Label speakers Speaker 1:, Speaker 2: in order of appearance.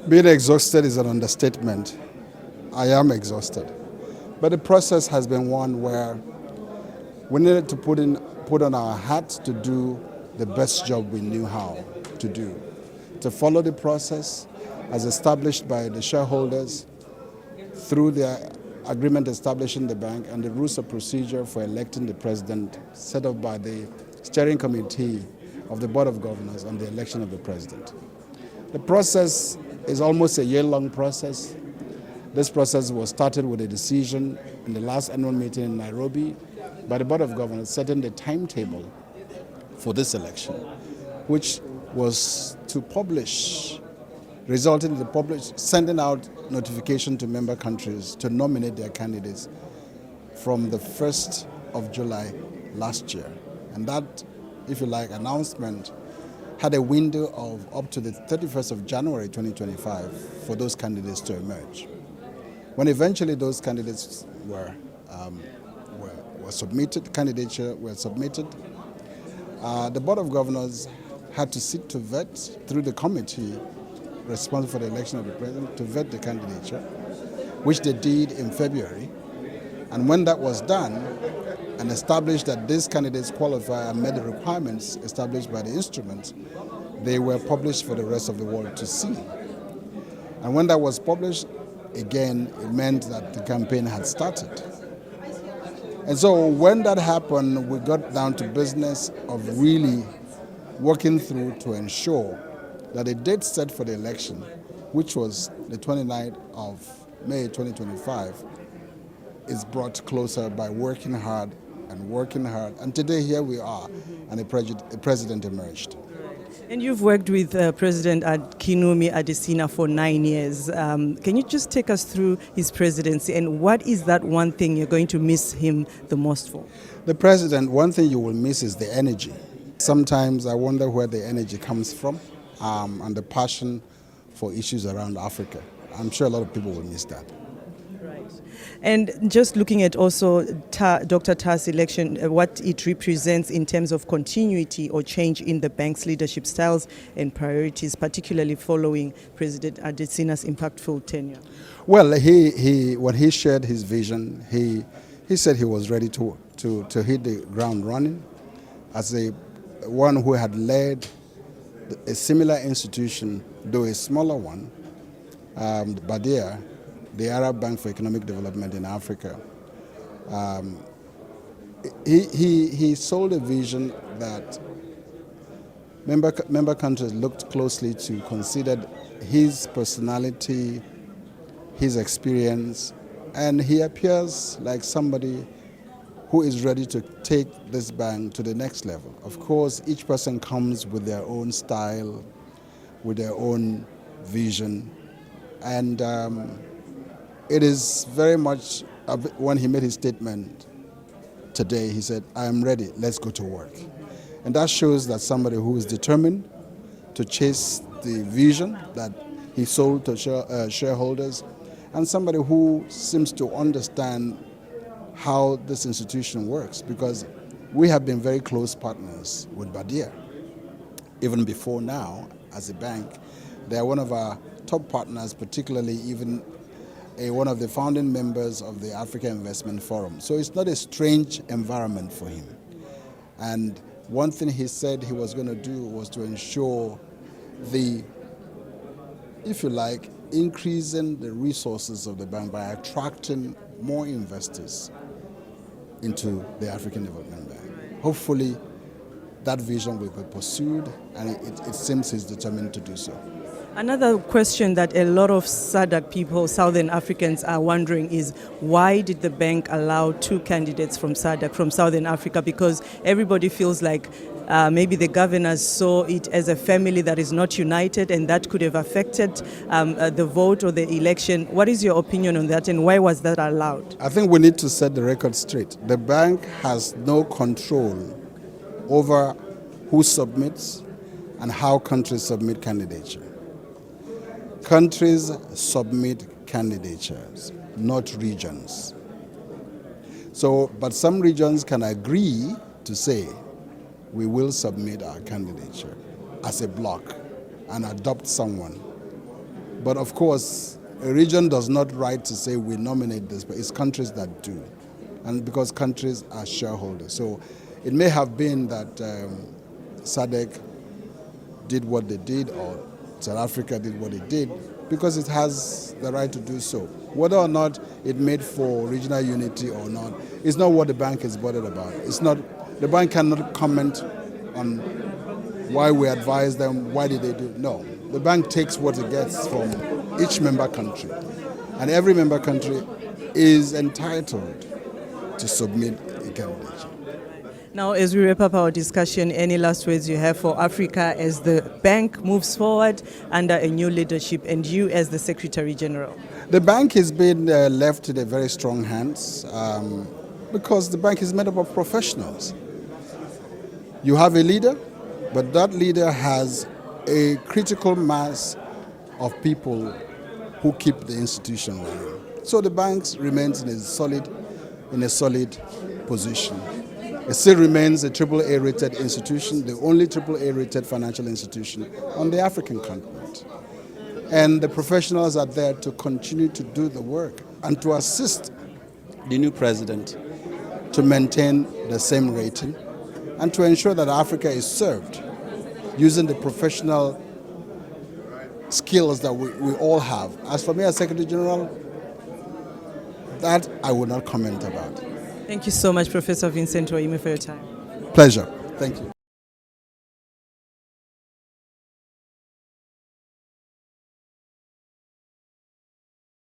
Speaker 1: Being exhausted is an understatement. I am exhausted. But the process has been one where we needed to put on our hats to do the best job we knew how to do. To follow the process as established by the shareholders through the agreement establishing the bank and the rules of procedure for electing the president set up by the steering committee of the Board of Governors on the election of the president. The process is almost a year-long process. This process was started with a decision in the last annual meeting in Nairobi by the Board of Governors setting the timetable for this election, which was to publish, resulting in the sending out notification to member countries to nominate their candidates from the 1st of July last year. And that, if you like, announcement had a window of up to the 31st of January 2025 for those candidates to emerge. When eventually those candidates were submitted, candidature were submitted, the Board of Governors had to sit to vet through the committee responsible for the election of the president to vet the candidature, which they did in February. And when that was done and established that these candidates qualify and met the requirements established by the instruments, they were published for the rest of the world to see. And when that was published, again, it meant that the campaign had started. And so when that happened, we got down to business of really working through to ensure that a date set for the election, which was the 29th of May 2025, is brought closer by working hard. And today here we are, and a president emerged.
Speaker 2: And you've worked with President Akinwunmi Adesina for 9 years. Can you just take us through his presidency, and what is that one thing you're going to miss him the most for?
Speaker 1: The president, one thing you will miss is the energy. Sometimes I wonder where the energy comes from, and the passion for issues around Africa. I'm sure a lot of people will miss that.
Speaker 2: Right. And just looking at also Dr. Tah's election, what it represents in terms of continuity or change in the bank's leadership styles and priorities, particularly following President Adesina's impactful tenure.
Speaker 1: Well, when he shared his vision, he said he was ready to hit the ground running as one who had led a similar institution, though a smaller one, Badia, the Arab Bank for Economic Development in Africa. He sold a vision that member countries looked closely to, considered his personality, his experience, and he appears like somebody who is ready to take this bank to the next level. Of course, each person comes with their own style, with their own vision, and it is very much, when he made his statement today, he said, I am ready, let's go to work. And that shows that somebody who is determined to chase the vision that he sold to shareholders, and somebody who seems to understand how this institution works, because we have been very close partners with Badia. Even before now, as a bank, they are one of our top partners, particularly even one of the founding members of the Africa Investment Forum. So it's not a strange environment for him. And one thing he said he was going to do was to ensure if you like, increasing the resources of the bank by attracting more investors into the African Development Bank. Hopefully, that vision will be pursued, and it seems he's determined to do so.
Speaker 2: Another question that a lot of SADC people, Southern Africans, are wondering is why did the bank allow two candidates from SADC, from Southern Africa? Because everybody feels like maybe the governors saw it as a family that is not united, and that could have affected the vote or the election. What is your opinion on that, and why was that allowed?
Speaker 1: I think we need to set the record straight. The bank has no control over who submits and how countries submit candidature. Countries submit candidatures, not regions. But some regions can agree to say, we will submit our candidature as a bloc and adopt someone. But of course, a region does not right to say we nominate this, but it's countries that do. And because countries are shareholders. So it may have been that SADC did what they did, or South Africa did what it did, because it has the right to do so. Whether or not it made for regional unity or not, it's not what the bank is bothered about. It's not, the bank cannot comment on why we advise them, why did they do it. No, the bank takes what it gets from each member country. And every member country is entitled to submit a candidature.
Speaker 2: Now, as we wrap up our discussion, any last words you have for Africa as the bank moves forward under a new leadership, and you as the Secretary General?
Speaker 1: The bank has been left in a very strong hands because the bank is made up of professionals. You have a leader, but that leader has a critical mass of people who keep the institution running. So the bank remains in a solid position. It still remains a AAA rated institution, the only AAA rated financial institution on the African continent. And the professionals are there to continue to do the work and to assist the new president to maintain the same rating and to ensure that Africa is served using the professional skills that we all have. As for me as Secretary General, that I will not comment about.
Speaker 2: Thank you so much, Professor Vincent O, for your time.
Speaker 1: Pleasure. Thank you.